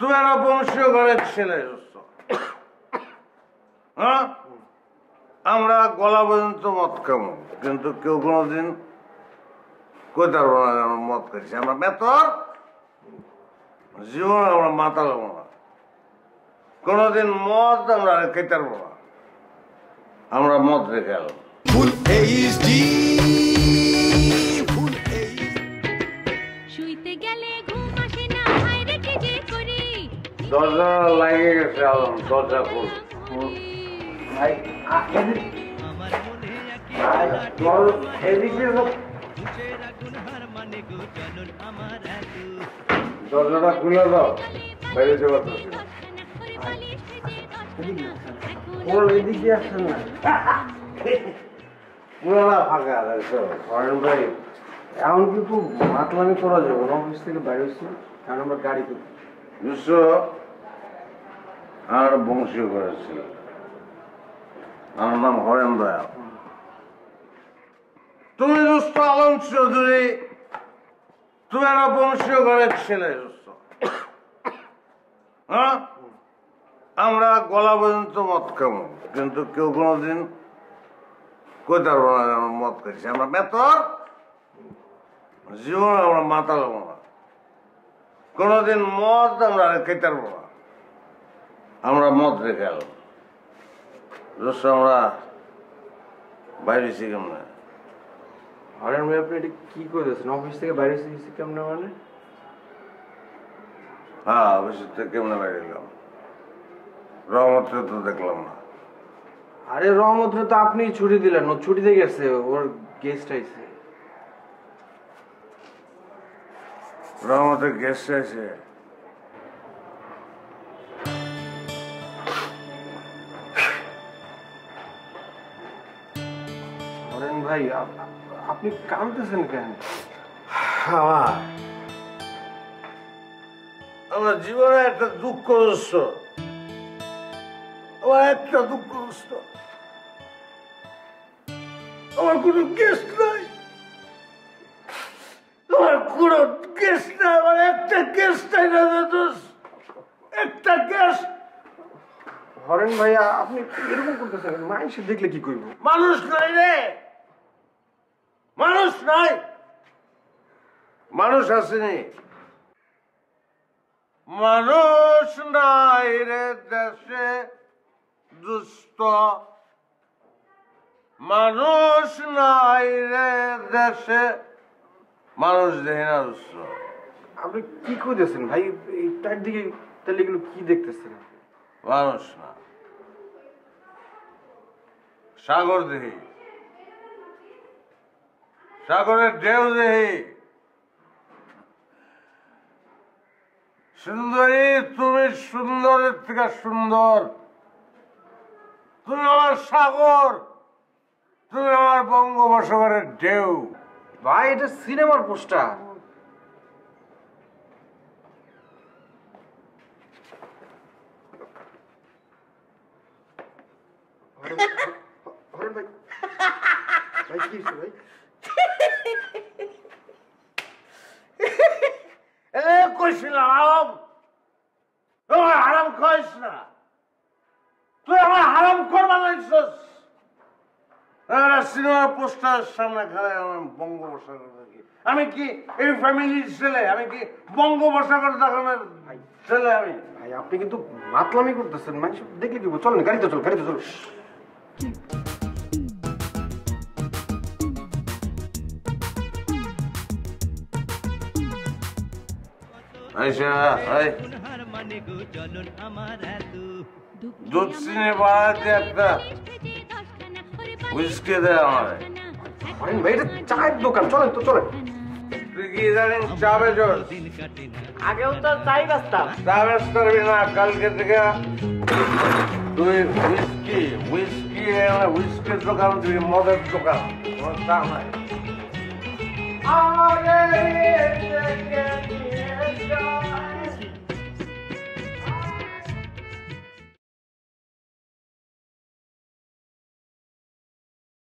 তুমি একটা বংশীয় ঘরের ছেলে। হ্যাঁ, আমরা গলা পর্যন্ত মদ খাবো, কিন্তু কেউ কোনোদিন কইতে পারবো না মদ খাইছি। আমরা মেতর জীবন আমরা মাতালাবো না, কোনোদিন মদ আমরা খেতে পারবো না। আমরা মদ রেখে এলাম। দরজা লাগে গেছে, আলম দরজা খুল। দরজাটা খুলে দাও, বাইরে যাওয়ার এদিকে আসছেন না, পুরোটা ফাঁকা লাগছে। ভাই এখন কিন্তু মাতলামি করা যাবে না, অফিস থেকে বাইরে হচ্ছে, কারণ আমরা গাড়ি করি বুঝছো। আর বংশীয় করেছিল, আমার নাম হরেন দয়াল। তুমি দোস্ত আলম চৌধুরী, তুমি একটা বংশীয় ঘরের ছেলে দোস্ত। হ্যাঁ, আমরা গলা পর্যন্ত মদ খাবো, কিন্তু কেউ কোনোদিন কইতে পারবো না মদ খাইছি। আমরা মেতর জীবন আমরা মাতালাবো না, কোনোদিন মদ আমরা খেতে পারবো না। আমরা মদ রেখে এলাম। আমরা বাইরেছি কেমনে? হরেন ভাই আপনি এটা কি করেছেন? অফিস থেকে বাইরে এসেছি কেমনে মানে? হ্যাঁ, অফিস থেকে কেমনে বাইরে এলাম? রহমতরে তো দেখলাম না। আরে রহমতরে তো আপনি ছুটি দিলেন, ও ছুটিতে গেছে, ওর গেস্ট আইছে। রহমতের গেস্ট আইছে? হরেন ভাই আপনি কাঁদতেছেন কেন? আমার জীবনে একটা দুঃখ হচ্ছ, আমার একটা দুঃখ হচ্ছ, আমার কোনো গেস্ট নাই, আমার কোনো গেস্ট নাই, আমার একটা গেস্ট নাই না দোষ, একটা গেস্ট। হরেন ভাই আপনি এরকম করতেছেন, মানুষ দেখলে কি করবো? মানুষ নাই রে, মানুষ নাই, মানুষ আসেনি, মানুষ নাই রে দেশে দুষ্ট, মানুষ নাই রে দেশে, মানুষ দেখে না দুষ্ট। আপনি কি করতেছেন ভাই? তার দিকে তাহলে এগুলো কি দেখতেছেন? মানুষ না, সাগর দেখি, সাগরের ঢেউ দেখি। সুন্দরী তুমি সুন্দরের থেকে সুন্দর, তুমি আমার সাগর, তুমি আমার বঙ্গোপসাগরের ঢেউ। ভাই এটা সিনেমার পোস্টার। ভাই ভাই কি ভাই? কইছিলাম আরাম, তোমার হারাম খাইস না, তুই আমার হারাম করবা নাইছস। সিনেমার পোস্টারের সামনে খারাপ আমার বঙ্গোপসাগর দেখি। আমি কি এই ফ্যামিলির ছেলে? আমি কি বঙ্গোপসাগর দেখানোর ছেলে? আমি ভাই আপনি কিন্তু মাতলামি করতেছেন, মানুষ দেখলে কি? চল না, গাড়িতে চল, গাড়িতে চল। দুধ চিনি বাড়াতে একটা হুইস্কি দেয় আমার। ভাই এটা চায়ের দোকান, চলেন তো চলেন। তুই কি জানিস চা বেচস? আগেও তো চাই বাঁচতাম। চা বেচ করবি না, কালকে থেকে তুই হুইস্কি হুইস্কি হুইস্কির দোকান, তুই মদের দোকান, তোমার চা নাই। আমাকে